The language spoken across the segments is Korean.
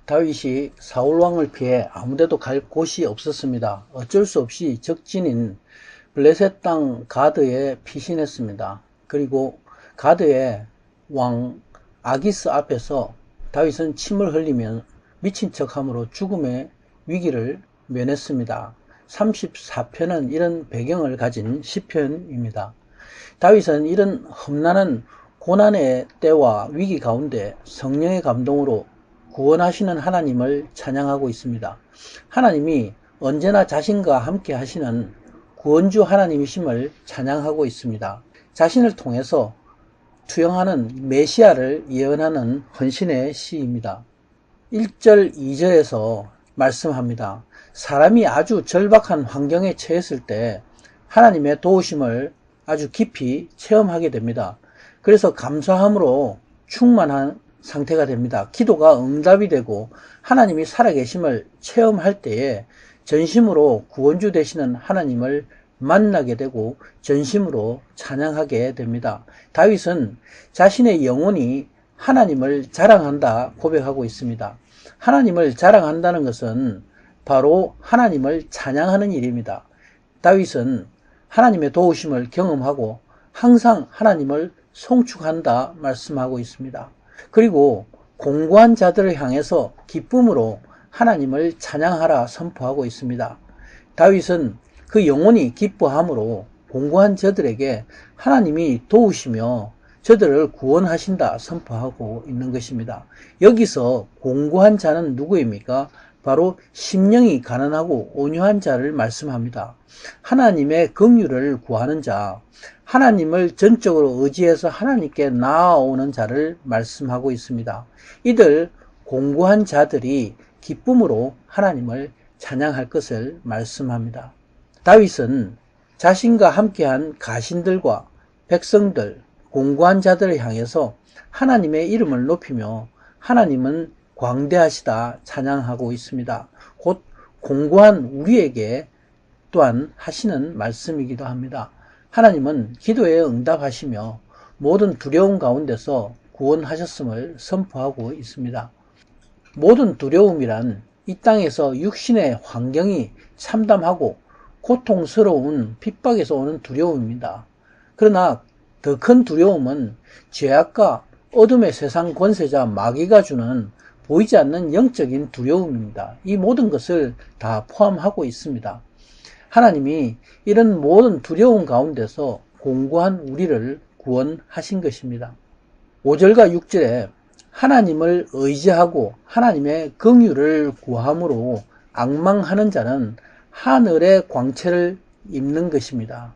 다윗이 사울왕을 피해 아무데도 갈 곳이 없었습니다. 어쩔 수 없이 적진인 블레셋 땅 가드에 피신했습니다. 그리고 가드의 왕 아기스 앞에서 다윗은 침을 흘리며 미친 척함으로 죽음의 위기를 면했습니다. 34편은 이런 배경을 가진 시편입니다. 다윗은 이런 험난한 고난의 때와 위기 가운데 성령의 감동으로 구원하시는 하나님을 찬양하고 있습니다. 하나님이 언제나 자신과 함께 하시는 구원주 하나님이심을 찬양하고 있습니다. 자신을 통해서 투영하는 메시아를 예언하는 헌신의 시입니다. 1절, 2절에서 말씀합니다. 사람이 아주 절박한 환경에 처했을 때 하나님의 도우심을 아주 깊이 체험하게 됩니다. 그래서 감사함으로 충만한 상태가 됩니다. 기도가 응답이 되고 하나님이 살아계심을 체험할 때에 전심으로 구원주 되시는 하나님을 만나게 되고 전심으로 찬양하게 됩니다. 다윗은 자신의 영혼이 하나님을 자랑한다 고백하고 있습니다. 하나님을 자랑한다는 것은 바로 하나님을 찬양하는 일입니다. 다윗은 하나님의 도우심을 경험하고 항상 하나님을 송축한다 말씀하고 있습니다. 그리고 공고한 자들을 향해서 기쁨으로 하나님을 찬양하라 선포하고 있습니다. 다윗은 그 영혼이 기뻐함으로 공고한 저들에게 하나님이 도우시며 저들을 구원하신다 선포하고 있는 것입니다. 여기서 공고한 자는 누구입니까? 바로 심령이 가난하고 온유한 자를 말씀합니다. 하나님의 긍휼을 구하는 자, 하나님을 전적으로 의지해서 하나님께 나아오는 자를 말씀하고 있습니다. 이들 공고한 자들이 기쁨으로 하나님을 찬양할 것을 말씀합니다. 다윗은 자신과 함께한 가신들과 백성들, 공고한 자들을 향해서 하나님의 이름을 높이며 하나님은 광대하시다 찬양하고 있습니다. 곧 공고한 우리에게 또한 하시는 말씀이기도 합니다. 하나님은 기도에 응답하시며 모든 두려움 가운데서 구원하셨음을 선포하고 있습니다. 모든 두려움이란 이 땅에서 육신의 환경이 참담하고 고통스러운 핍박에서 오는 두려움입니다. 그러나 더 큰 두려움은 죄악과 어둠의 세상 권세자 마귀가 주는 보이지 않는 영적인 두려움입니다. 이 모든 것을 다 포함하고 있습니다. 하나님이 이런 모든 두려움 가운데서 공고한 우리를 구원하신 것입니다. 5절과 6절에 하나님을 의지하고 하나님의 긍휼을 구함으로 앙망하는 자는 하늘의 광채를 입는 것입니다.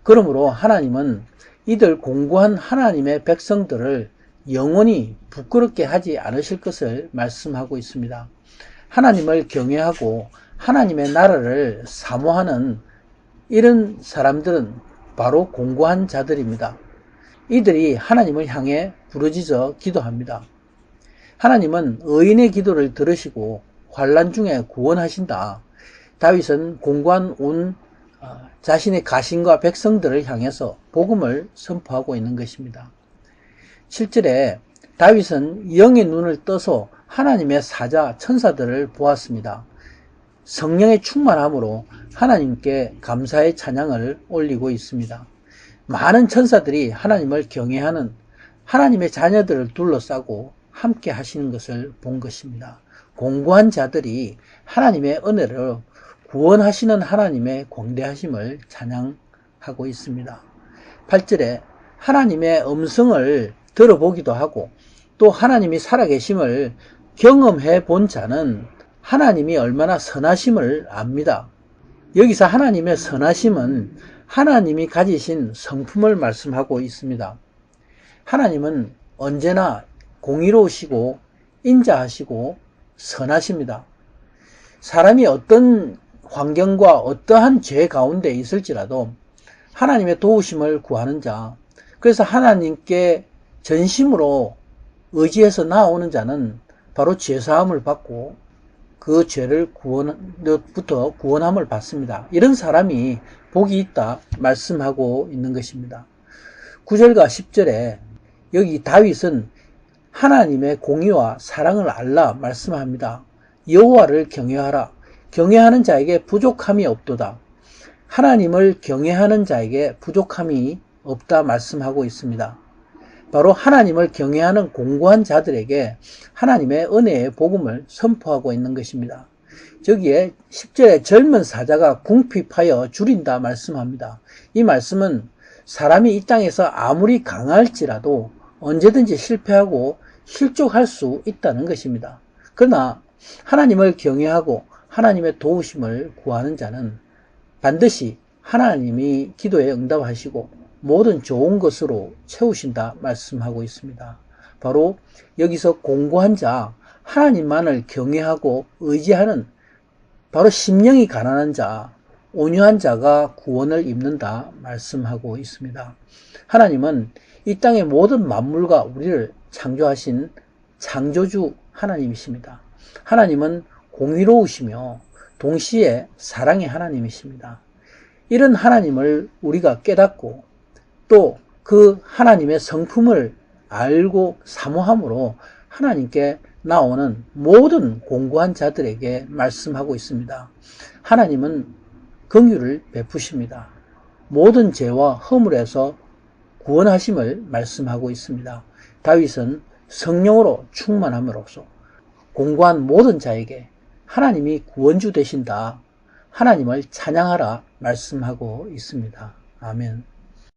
그러므로 하나님은 이들 공고한 하나님의 백성들을 영원히 부끄럽게 하지 않으실 것을 말씀하고 있습니다. 하나님을 경외하고 하나님의 나라를 사모하는 이런 사람들은 바로 공고한 자들입니다. 이들이 하나님을 향해 부르짖어 기도합니다. 하나님은 의인의 기도를 들으시고 환난 중에 구원하신다. 다윗은 공고한 온 자신의 가신과 백성들을 향해서 복음을 선포하고 있는 것입니다. 7절에 다윗은 영의 눈을 떠서 하나님의 사자 천사들을 보았습니다. 성령의 충만함으로 하나님께 감사의 찬양을 올리고 있습니다. 많은 천사들이 하나님을 경외하는 하나님의 자녀들을 둘러싸고 함께 하시는 것을 본 것입니다. 공고한 자들이 하나님의 은혜로 구원하시는 하나님의 광대하심을 찬양하고 있습니다. 8절에 하나님의 음성을 들어보기도 하고 또 하나님이 살아계심을 경험해 본 자는 하나님이 얼마나 선하심을 압니다. 여기서 하나님의 선하심은 하나님이 가지신 성품을 말씀하고 있습니다. 하나님은 언제나 공의로우시고 인자하시고 선하십니다. 사람이 어떤 환경과 어떠한 죄 가운데 있을지라도 하나님의 도우심을 구하는 자, 그래서 하나님께 전심으로 의지해서 나아오는 자는 바로 죄사함을 받고 그 죄를 구원부터 구원함을 받습니다. 이런 사람이 복이 있다 말씀하고 있는 것입니다. 9절과 10절에 여기 다윗은 하나님의 공의와 사랑을 알라 말씀합니다. 여호와를 경외하라. 경외하는 자에게 부족함이 없도다. 하나님을 경외하는 자에게 부족함이 없다 말씀하고 있습니다. 바로 하나님을 경외하는 공고한 자들에게 하나님의 은혜의 복음을 선포하고 있는 것입니다. 저기에 10절에 젊은 사자가 궁핍하여 줄인다 말씀합니다. 이 말씀은 사람이 이 땅에서 아무리 강할지라도 언제든지 실패하고 실족할 수 있다는 것입니다. 그러나 하나님을 경외하고 하나님의 도우심을 구하는 자는 반드시 하나님이 기도에 응답하시고 모든 좋은 것으로 채우신다 말씀하고 있습니다. 바로 여기서 공고한 자, 하나님만을 경외하고 의지하는 바로 심령이 가난한 자, 온유한 자가 구원을 입는다 말씀하고 있습니다. 하나님은 이 땅의 모든 만물과 우리를 창조하신 창조주 하나님이십니다. 하나님은 공의로우시며 동시에 사랑의 하나님이십니다. 이런 하나님을 우리가 깨닫고 또 그 하나님의 성품을 알고 사모함으로 하나님께 나오는 모든 공고한 자들에게 말씀하고 있습니다. 하나님은 긍휼을 베푸십니다. 모든 죄와 허물에서 구원하심을 말씀하고 있습니다. 다윗은 성령으로 충만함으로써 공고한 모든 자에게 하나님이 구원주 되신다. 하나님을 찬양하라 말씀하고 있습니다. 아멘.